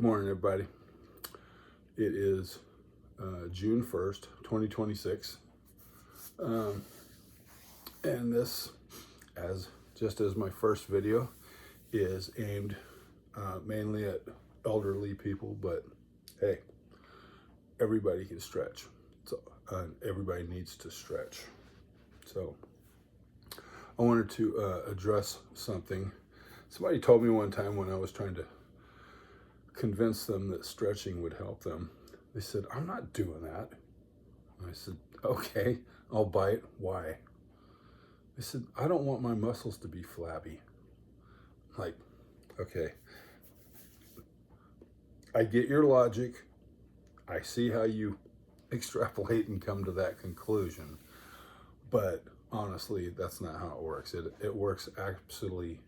Morning, everybody. It is June 1st, 2026. And this, just as my first video, is aimed mainly at elderly people, but hey, everybody can stretch. So everybody needs to stretch. So I wanted to address something. Somebody told me one time when I was trying to convince them that stretching would help them. They said, "I'm not doing that." And I said, "Okay, I'll bite. Why?" They said, "I don't want my muscles to be flabby." Like, okay, I get your logic. I see how you extrapolate and come to that conclusion. But honestly, that's not how it works. It works actually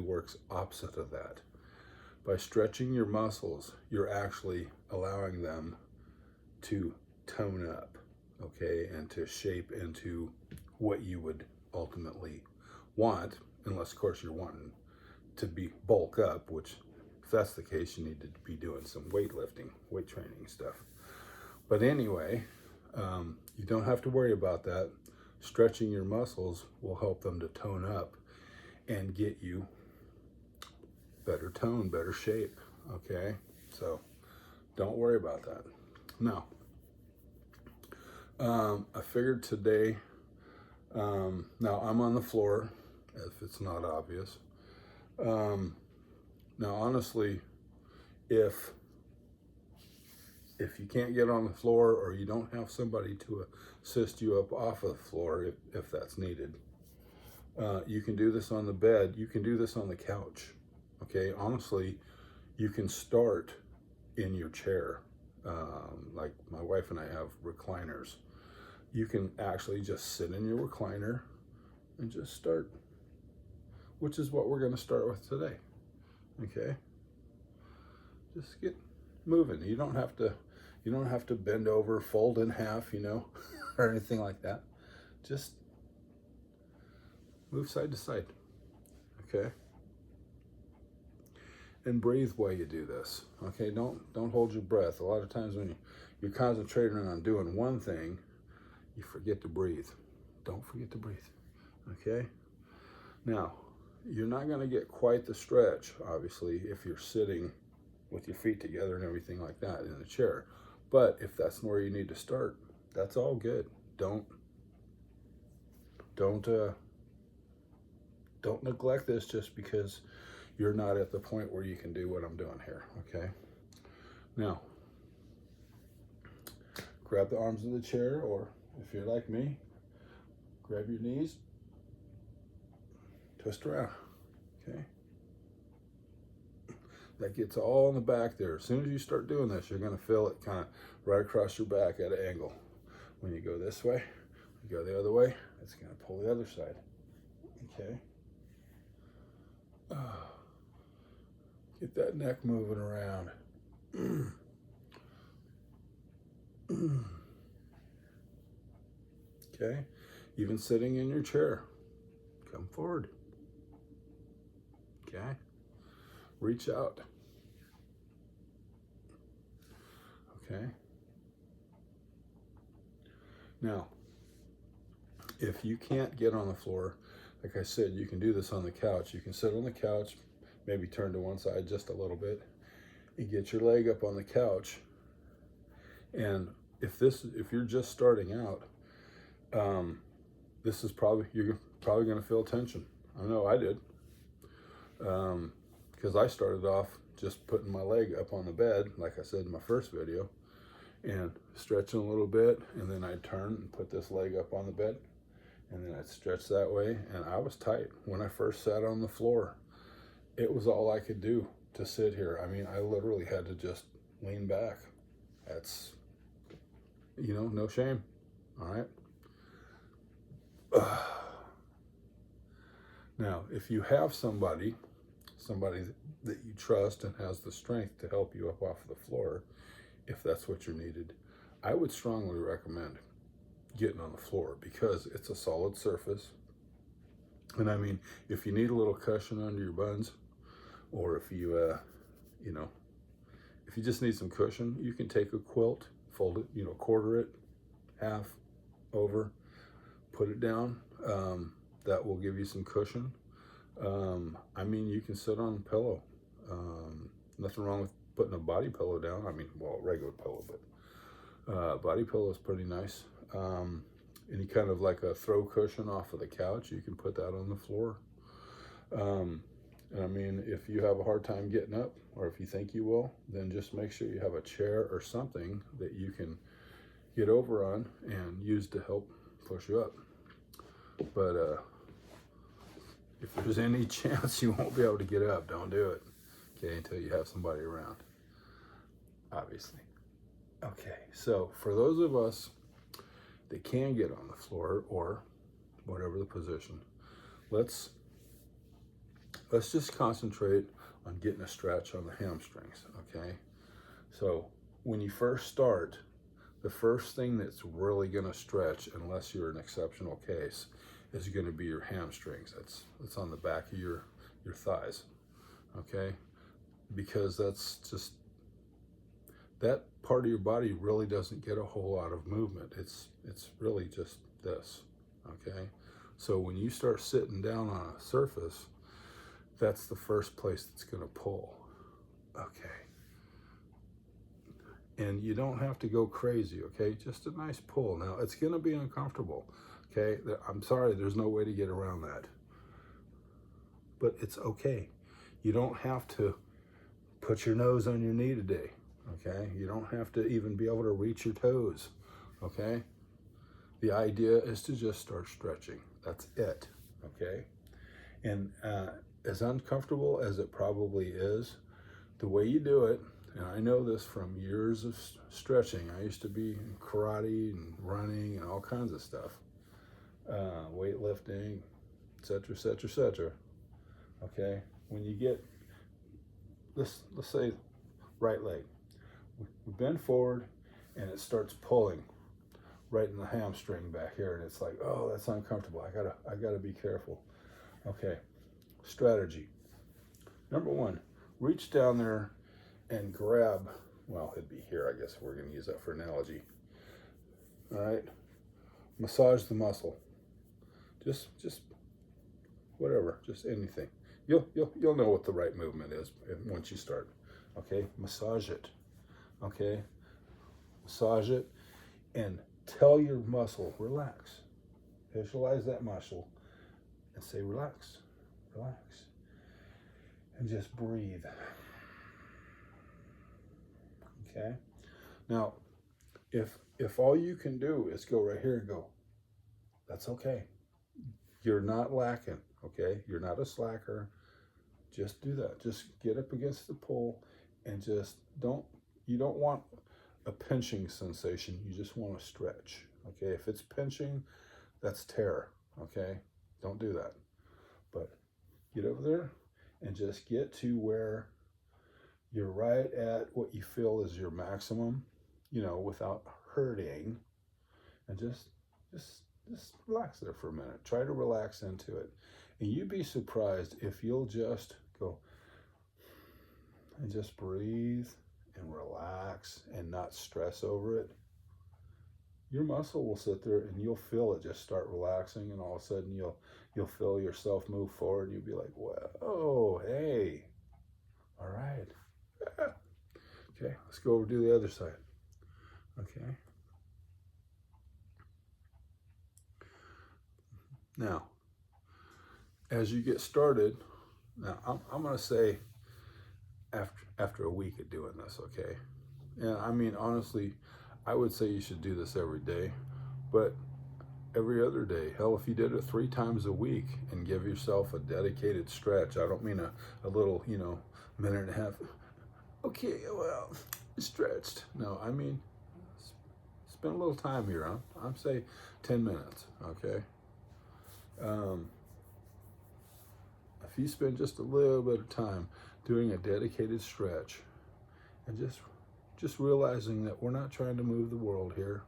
works opposite of that. By stretching your muscles, you're actually allowing them to tone up, okay, and to shape into what you would ultimately want, unless, of course, you're wanting to be bulk up, which, if that's the case, you need to be doing some weightlifting, weight training stuff. But anyway, you don't have to worry about that. Stretching your muscles will help them to tone up and get you better tone, better shape, okay? So don't worry about that. Now, I figured today, now I'm on the floor, if it's not obvious. Now, honestly, if you can't get on the floor or you don't have somebody to assist you up off of the floor, if that's needed, you can do this on the bed. You can do this on the couch. Okay, honestly, you can start in your chair. Like my wife and I have recliners. You can actually just sit in your recliner and just start, which is what we're going to start with today. Okay, just get moving. You don't have to bend over, fold in half, or anything like that. Just move side to side. Okay. And breathe while you do this. Okay, don't hold your breath. A lot of times when you're concentrating on doing one thing, you forget to breathe. Don't forget to breathe. Okay. Now, you're not going to get quite the stretch, obviously, if you're sitting with your feet together and everything like that in a chair. But if that's where you need to start, that's all good. Don't neglect this just because you're not at the point where you can do what I'm doing here, okay? Now, grab the arms of the chair, or if you're like me, grab your knees, twist around, okay? That gets all in the back there. As soon as you start doing this, you're gonna feel it kind of right across your back at an angle. When you go this way, you go the other way, it's gonna pull the other side, okay? Get that neck moving around. Okay, even sitting in your chair, come forward. Okay, reach out. Okay. Now, if you can't get on the floor, like I said, you can do this on the couch. You can sit on the couch, maybe turn to one side just a little bit, and get your leg up on the couch. And if you're just starting out, you're probably going to feel tension. I know I did, because I started off just putting my leg up on the bed, like I said in my first video, and stretching a little bit, and then I'd turn and put this leg up on the bed, and then I'd stretch that way, and I was tight. When I first sat on the floor, it was all I could do to sit here. I mean, I literally had to just lean back. That's, no shame, all right? Now, if you have somebody that you trust and has the strength to help you up off the floor, if that's what you're needed, I would strongly recommend getting on the floor, because it's a solid surface. And I mean, if you need a little cushion under your buns, or if you If you just need some cushion, you can take a quilt, fold it, quarter it, half over, put it down. That will give you some cushion. I mean, you can sit on a pillow. Nothing wrong with putting a body pillow down. I mean, well, a regular pillow, but body pillow is pretty nice. Any kind of like a throw cushion off of the couch, you can put that on the floor. And I mean, if you have a hard time getting up, or if you think you will, then just make sure you have a chair or something that you can get over on and use to help push you up. But if there's any chance you won't be able to get up, don't do it, okay, until you have somebody around, obviously. Okay, so for those of us that can get on the floor or whatever the position, let's just concentrate on getting a stretch on the hamstrings, okay? So when you first start, the first thing that's really gonna stretch, unless you're an exceptional case, is gonna be your hamstrings. That's on the back of your thighs, okay? Because that's just, that part of your body really doesn't get a whole lot of movement. It's really just this, okay? So when you start sitting down on a surface, that's the first place that's gonna pull, okay? And you don't have to go crazy, okay? Just a nice pull. Now, it's gonna be uncomfortable, okay? I'm sorry, there's no way to get around that. But it's okay. You don't have to put your nose on your knee today, okay? You don't have to even be able to reach your toes, okay? The idea is to just start stretching. That's it, okay? And as uncomfortable as it probably is, the way you do it, and I know this from years of stretching. I used to be in karate and running and all kinds of stuff, weightlifting, et cetera, et cetera, et cetera. Okay, when you get, let's say right leg, we bend forward and it starts pulling right in the hamstring back here, and it's like, oh, that's uncomfortable. I gotta be careful. Okay, strategy. Number one, reach down there and grab, well, it'd be here, I guess we're gonna use that for analogy. All right, massage the muscle. Just whatever, just anything. You'll know what the right movement is once you start. Okay, massage it. Okay, massage it and tell your muscle, relax. Visualize that muscle and say, relax, relax. And just breathe. Okay. Now, if all you can do is go right here and go, that's okay. You're not lacking, okay? You're not a slacker. Just do that. Just get up against the pole and just you don't want a pinching sensation. You just want to stretch, okay? If it's pinching, that's tear, okay? Don't do that. But get over there and just get to where you're right at what you feel is your maximum, without hurting, and just relax there for a minute. Try to relax into it. And you'd be surprised if you'll just go and just breathe and relax and not stress over it. Your muscle will sit there and you'll feel it just start relaxing, and all of a sudden you'll feel yourself move forward, and you'll be like, whoa, hey, all right. Okay, let's go over to the other side. Okay. Now, as you get started, now I'm going to say after a week of doing this, okay? And I mean, honestly, I would say you should do this every day, but every other day. Hell, if you did it 3 times a week and give yourself a dedicated stretch, I don't mean a little, minute and a half. Okay, well, stretched. No, I mean, spend a little time here. I'm say 10 minutes, okay? If you spend just a little bit of time doing a dedicated stretch and just realizing that we're not trying to move the world here,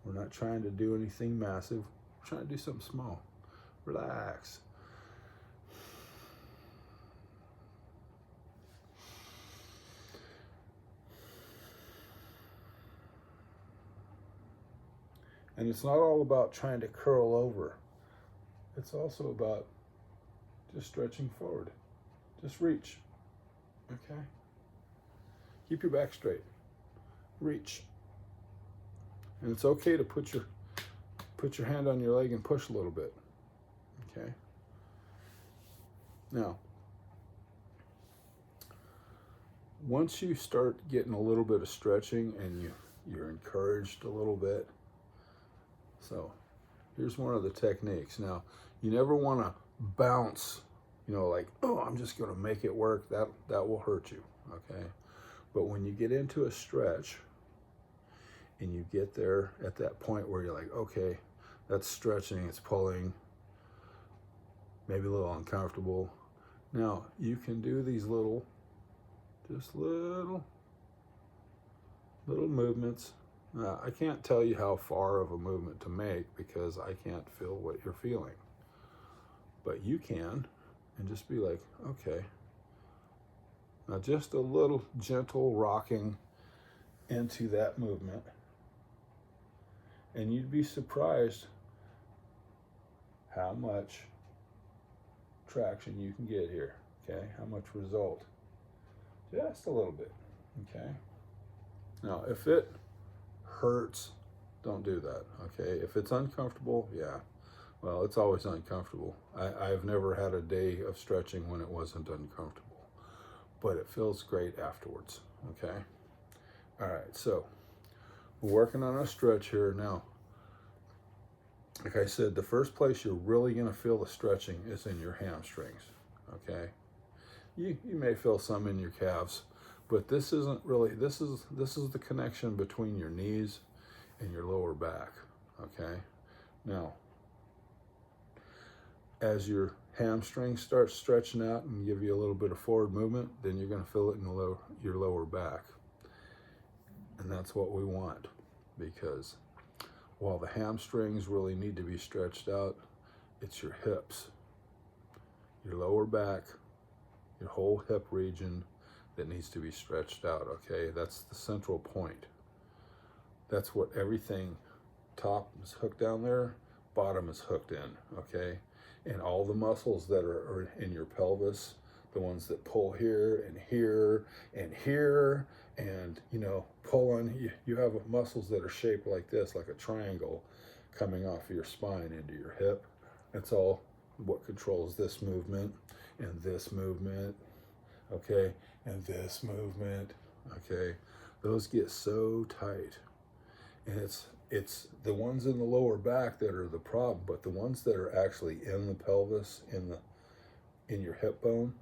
we're not trying to do anything massive. We're trying to do something small. Relax. And it's not all about trying to curl over. It's also about just stretching forward. Just reach, okay? Keep your back straight. Reach. And it's okay to put your hand on your leg and push a little bit, okay? Now, once you start getting a little bit of stretching and you're encouraged a little bit, so here's one of the techniques. Now, you never want to bounce, like, oh, I'm just going to make it work. That will hurt you, okay? But when you get into a stretch and you get there at that point where you're like, okay, that's stretching, it's pulling, maybe a little uncomfortable. Now, you can do these little movements. I can't tell you how far of a movement to make because I can't feel what you're feeling. But you can, and just be like, okay. Now just a little gentle rocking into that movement. And you'd be surprised how much traction you can get here, okay? How much result. Just a little bit, okay? Now, if it hurts, don't do that, okay? If it's uncomfortable, yeah, well, it's always uncomfortable. I've never had a day of stretching when it wasn't uncomfortable, but it feels great afterwards, okay? All right, so we're working on a stretch here now. Like I said, the first place you're really gonna feel the stretching is in your hamstrings, okay? You may feel some in your calves, but this isn't really, this is the connection between your knees and your lower back, okay? Now, as your hamstrings start stretching out and give you a little bit of forward movement, then you're gonna feel it in your lower back. And that's what we want, because while the hamstrings really need to be stretched out, it's your hips, your lower back, your whole hip region that needs to be stretched out, okay? That's the central point. That's what everything, top is hooked down there, bottom is hooked in, okay? And all the muscles that are in your pelvis, the ones that pull here and here and here, and pull on, you have muscles that are shaped like this, like a triangle coming off of your spine into your hip. That's all what controls this movement and this movement, okay, and this movement, okay. Those get so tight, and it's the ones in the lower back that are the problem, but the ones that are actually in the pelvis, in your hip bone,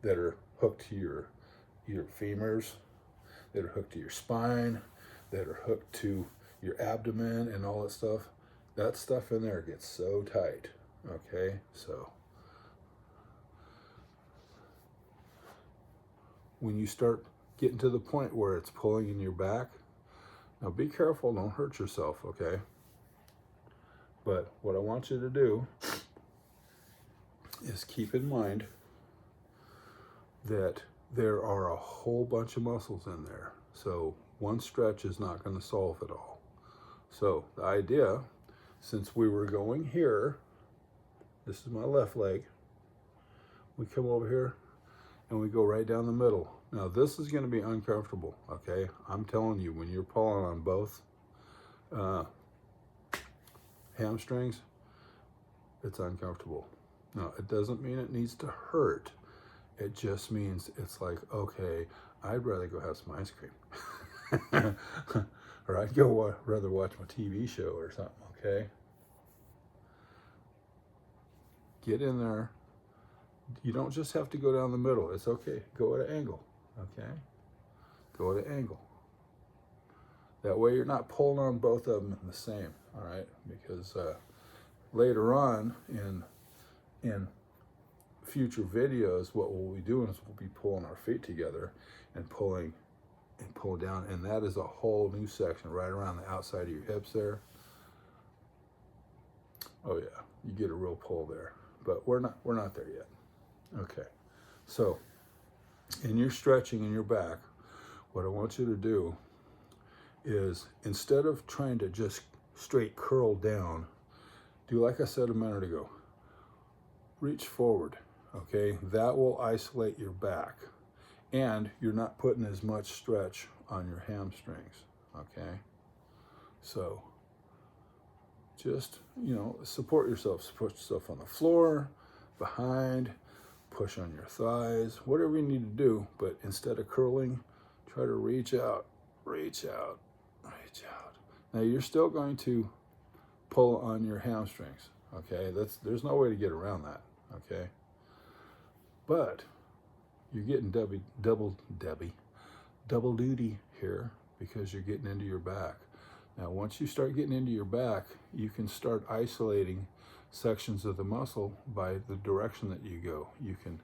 that are hooked to your femurs, that are hooked to your spine, that are hooked to your abdomen and all that stuff in there gets so tight, okay? So when you start getting to the point where it's pulling in your back, now be careful, don't hurt yourself, okay? But what I want you to do is keep in mind that there are a whole bunch of muscles in there. So one stretch is not going to solve it all. So the idea, since we were going here, this is my left leg, we come over here and we go right down the middle. Now this is going to be uncomfortable, okay? I'm telling you, when you're pulling on both hamstrings, it's uncomfortable. Now, it doesn't mean it needs to hurt. It just means it's like, okay, I'd rather go have some ice cream. Or I'd rather watch my TV show or something, okay? Get in there. You don't just have to go down the middle. It's okay. Go at an angle, okay? Go at an angle. That way you're not pulling on both of them the same, all right? Because later on in future videos, what we'll be doing is we'll be pulling our feet together and pulling down, and that is a whole new section right around the outside of your hips there. Oh yeah, you get a real pull there, but we're not there yet. Okay, so in your stretching in your back, what I want you to do is, instead of trying to just straight curl down, do like I said a minute ago. Reach forward, okay? That will isolate your back, and you're not putting as much stretch on your hamstrings, okay? So just, support yourself. Support yourself on the floor, behind, push on your thighs, whatever you need to do. But instead of curling, try to reach out, reach out, reach out. Now you're still going to pull on your hamstrings, okay? There's no way to get around that, okay? But you're getting double duty here because you're getting into your back. Now, once you start getting into your back, you can start isolating sections of the muscle by the direction that you go. You can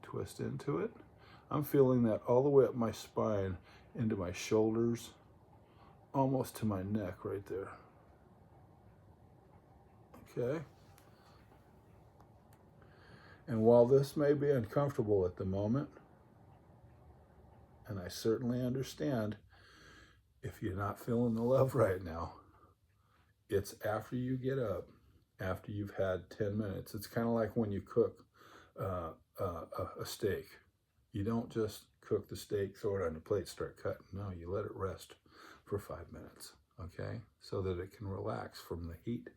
twist into it. I'm feeling that all the way up my spine, into my shoulders, almost to my neck right there. Okay? And while this may be uncomfortable at the moment, and I certainly understand if you're not feeling the love right now, it's after you get up, after you've had 10 minutes. It's kind of like when you cook a steak. You don't just cook the steak, throw it on your plate, start cutting. No, you let it rest for 5 minutes, okay? So that it can relax from the heat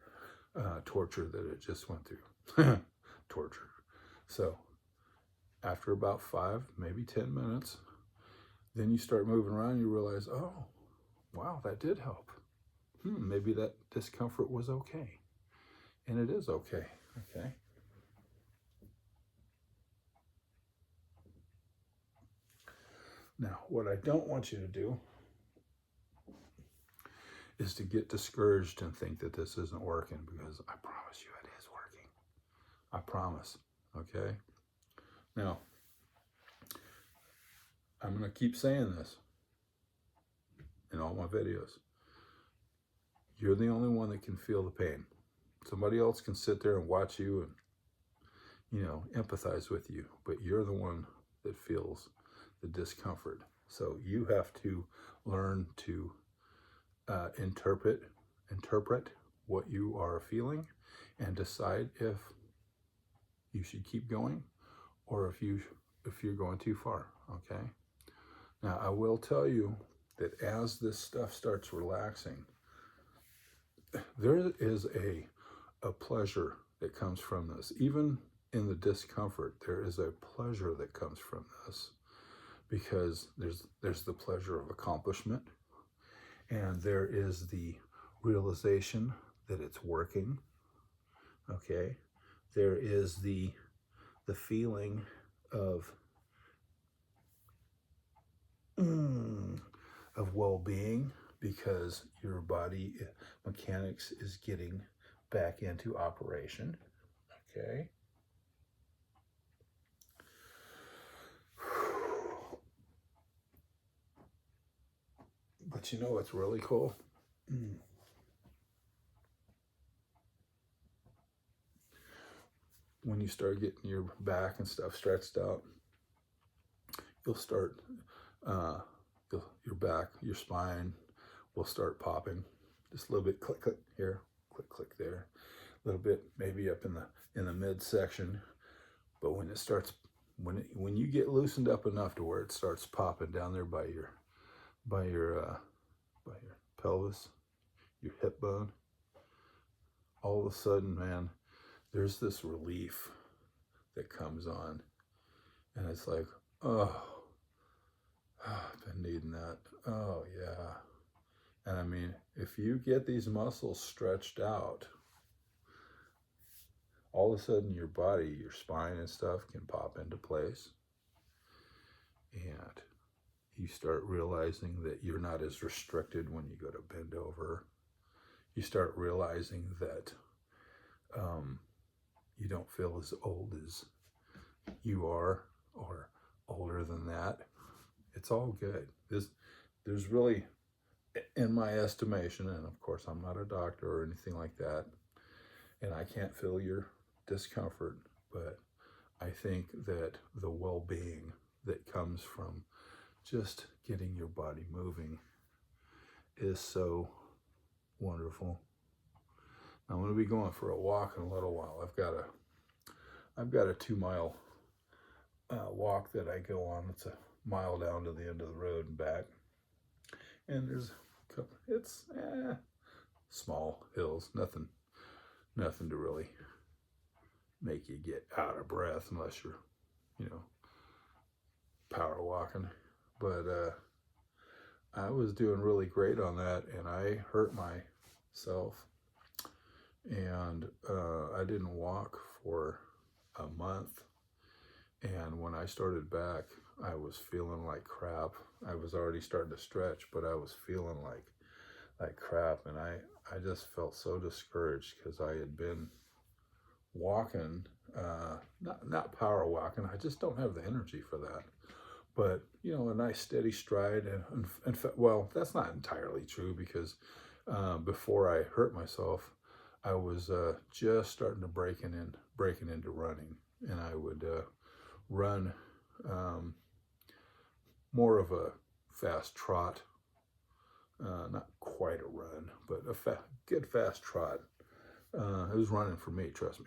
torture that it just went through. Torture. So after about 5, maybe 10 minutes, then you start moving around, you realize, oh, wow, that did help. Maybe that discomfort was okay. And it is okay, okay? Now, what I don't want you to do is to get discouraged and think that this isn't working, because I promise you it is working. I promise, okay? Now, I'm going to keep saying this in all my videos. You're the only one that can feel the pain. Somebody else can sit there and watch you and, empathize with you, but you're the one that feels the discomfort. So you have to learn to interpret what you are feeling and decide if you should keep going or if you're going too far, okay? Now, I will tell you that as this stuff starts relaxing, there is a pleasure that comes from this. Even in the discomfort, there is a pleasure that comes from this, because there's the pleasure of accomplishment, and there is the realization that it's working, okay? There is the feeling of well-being, because your body mechanics is getting back into operation, okay? But you know what's really cool? When you start getting your back and stuff stretched out, you'll start, your back, your spine will start popping. Just a little bit, click, click here, click, click there. A little bit maybe up in the midsection. But when it starts, when you get loosened up enough to where it starts popping down there by your pelvis, your hip bone, all of a sudden, man, there's this relief that comes on, and it's like, oh, I've been needing that. Oh yeah. And I mean, if you get these muscles stretched out, all of a sudden your body, your spine and stuff can pop into place, and you start realizing that you're not as restricted when you go to bend over. You start realizing that you don't feel as old as you are, or older than that. It's all good. There's really, in my estimation, and of course I'm not a doctor or anything like that, and I can't feel your discomfort, but I think that the well-being that comes from just getting your body moving is so Wonderful. I'm going to be going for a walk in a little while. I've got a 2 mile walk that I go on. It's a mile down to the end of the road and back. And there's a couple, it's small hills, nothing to really make you get out of breath unless you're, power walking. But I was doing really great on that, and I hurt myself, and I didn't walk for a month. And when I started back, I was feeling like crap. I was already starting to stretch, but I was feeling like crap, and I just felt so discouraged because I had been walking, not power walking. I just don't have the energy for that. But a nice steady stride, and well, that's not entirely true because before I hurt myself, I was just starting to breaking into running, and I would run more of a fast trot, not quite a run, but a good fast trot. It was running for me, trust me.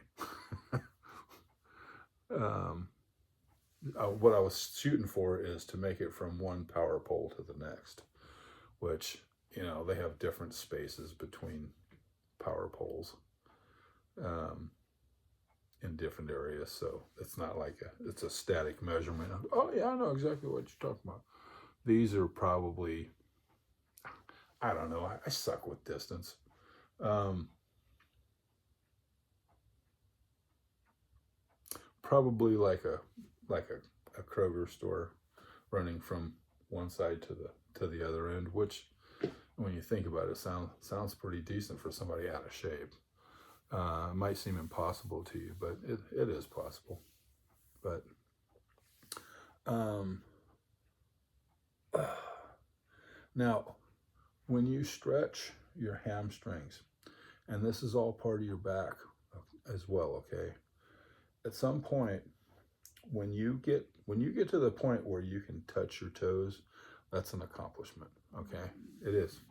What I was shooting for is to make it from one power pole to the next, which, they have different spaces between power poles in different areas. So it's not like it's a static measurement of, oh yeah, I know exactly what you're talking about. These are probably, I don't know, I suck with distance. Probably like a Kroger store, running from one side to the other end, which when you think about it sounds pretty decent for somebody out of shape. It might seem impossible to you, but it is possible. But now when you stretch your hamstrings, and this is all part of your back as well, okay, at some point when you get to the point where you can touch your toes, that's an accomplishment, okay? It is.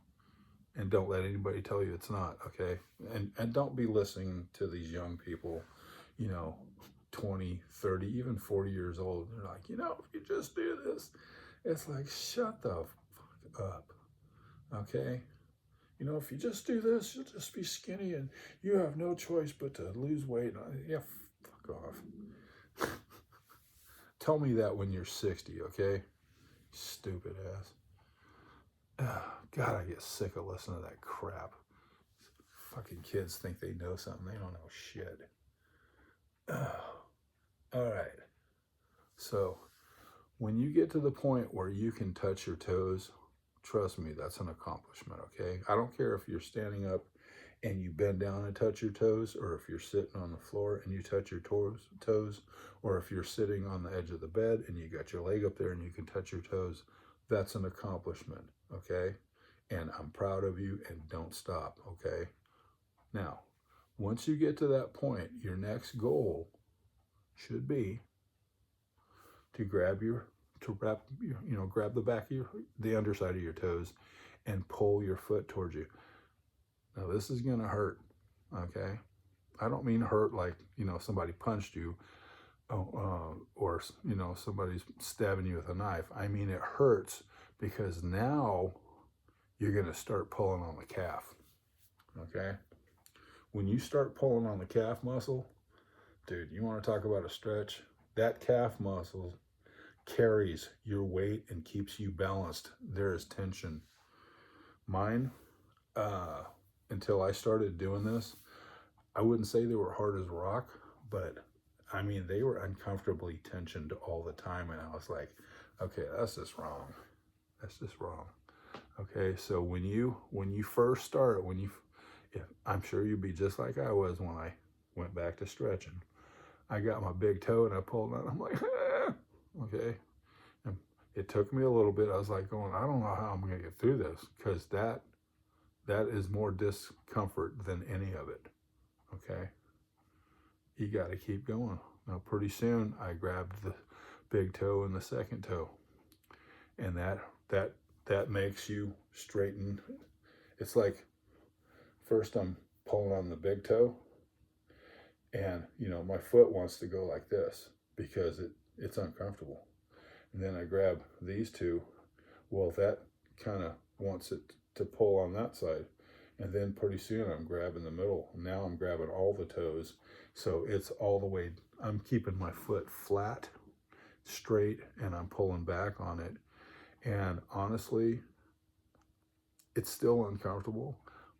And don't let anybody tell you it's not, okay? And don't be listening to these young people, 20, 30, even 40 years old. They're like, if you just do this, it's like, shut the fuck up, okay? If you just do this, you'll just be skinny and you have no choice but to lose weight. Yeah, fuck off. Tell me that when you're 60, okay? Stupid ass. God, I get sick of listening to that crap. Fucking kids think they know something. They don't know shit. All right. So when you get to the point where you can touch your toes, trust me, that's an accomplishment, okay? I don't care if you're standing up and you bend down and touch your toes, or if you're sitting on the floor and you touch your toes, or if you're sitting on the edge of the bed and you got your leg up there and you can touch your toes. That's an accomplishment, okay? And I'm proud of you, and don't stop, okay? Now, once you get to that point, your next goal should be to grab the back of the underside of your toes and pull your foot towards you. Now, this is gonna hurt, okay? I don't mean hurt like, somebody punched you, or, somebody's stabbing you with a knife. I mean, it hurts because now you're gonna start pulling on the calf, okay? When you start pulling on the calf muscle, dude, you wanna talk about a stretch? That calf muscle carries your weight and keeps you balanced. There is tension. Mine, until I started doing this, I wouldn't say they were hard as rock, but I mean, they were uncomfortably tensioned all the time. And I was like, okay, that's just wrong. That's just wrong. Okay. So when you first start, I'm sure you'd be just like I was when I went back to stretching. I got my big toe and I pulled on. I'm like, okay. And it took me a little bit. I was like going, I don't know how I'm going to get through this, because that is more discomfort than any of it. Okay. You got to keep going. Now, pretty soon I grabbed the big toe and the second toe, and that makes you straighten. It's like first I'm pulling on the big toe, and my foot wants to go like this because it's uncomfortable. And then I grab these two. Well, that kind of wants it to pull on that side. And then pretty soon I'm grabbing the middle. Now I'm grabbing all the toes. So it's all the way, I'm keeping my foot flat, straight, and I'm pulling back on it. And honestly, it's still uncomfortable,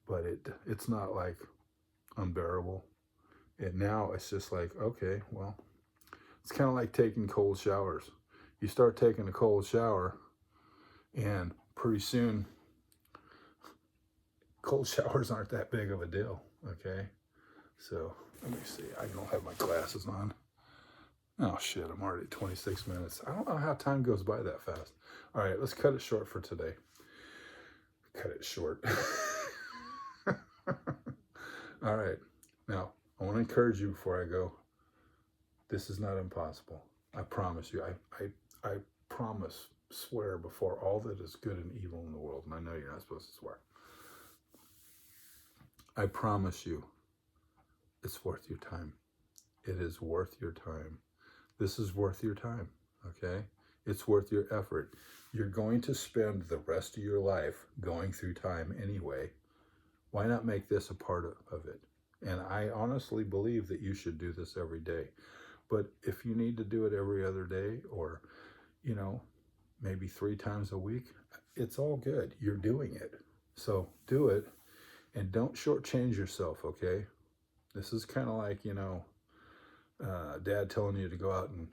but it's not like unbearable. And now it's just like, okay, well, it's kind of like taking cold showers. You start taking a cold shower, and pretty soon, cold showers aren't that big of a deal, okay? So, let me see. I don't have my glasses on. Oh, shit, I'm already 26 minutes. I don't know how time goes by that fast. All right, let's cut it short for today. Cut it short. All right, now, I want to encourage you before I go. This is not impossible. I promise you. I promise, swear before all that is good and evil in the world. And I know you're not supposed to swear. I promise you, it's worth your time. It is worth your time. This is worth your time, okay? It's worth your effort. You're going to spend the rest of your life going through time anyway. Why not make this a part of it? And I honestly believe that you should do this every day. But if you need to do it every other day, or, maybe 3 times a week, it's all good. You're doing it. So do it, and don't shortchange yourself, okay? This is kind of like, Dad telling you to go out and,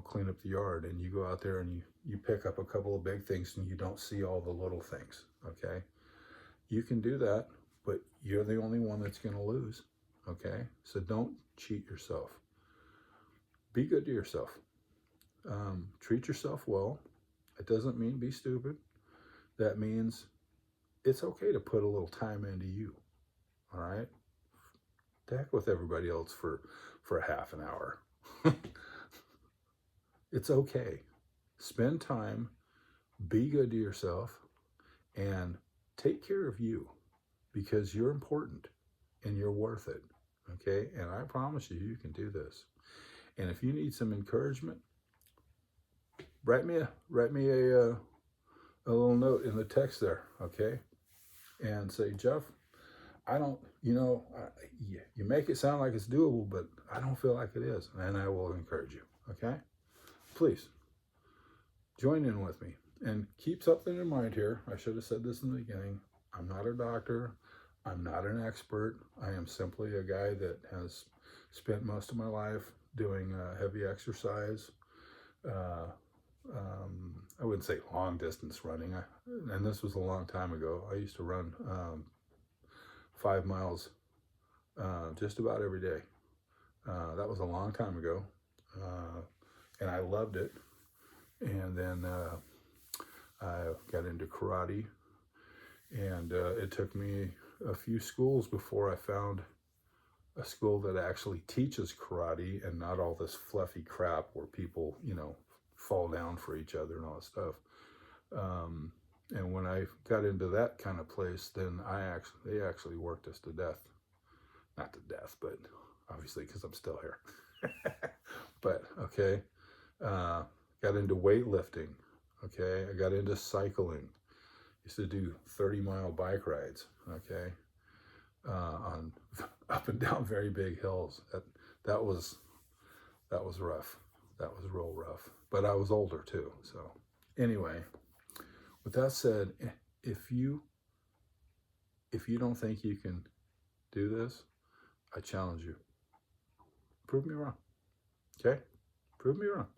clean up the yard, and you go out there and you pick up a couple of big things and you don't see all the little things, okay? You can do that, but you're the only one that's going to lose, okay? So don't cheat yourself. Be good to yourself. Treat yourself well. It doesn't mean be stupid. That means it's okay to put a little time into you, all right? To heck with everybody else for a half an hour. It's okay. Spend time, be good to yourself, and take care of you, because you're important and you're worth it, okay? And I promise you, you can do this. And if you need some encouragement, write me a little note in the text there, okay? And say, Jeff, I don't, you make it sound like it's doable, but I don't feel like it is. And I will encourage you, okay? Please, join in with me. And keep something in mind here. I should have said this in the beginning. I'm not a doctor. I'm not an expert. I am simply a guy that has spent most of my life doing heavy exercise. I wouldn't say long distance running. And this was a long time ago. I used to run 5 miles just about every day. That was a long time ago. And I loved it. And then I got into karate. And it took me a few schools before I found a school that actually teaches karate and not all this fluffy crap where people, fall down for each other and all that stuff. And when I got into that kind of place, then they actually worked us to death. Not to death, but obviously because I'm still here. But, okay. Got into weightlifting. Okay. I got into cycling. Used to do 30-mile bike rides. Okay. On up and down very big hills. That was rough. That was real rough. But I was older too. So anyway, with that said, if you don't think you can do this, I challenge you. Prove me wrong. Okay? Prove me wrong.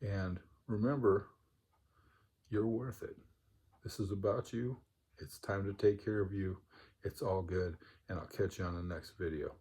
And remember, you're worth it. This is about you. It's time to take care of you. It's all good. And I'll catch you on the next video.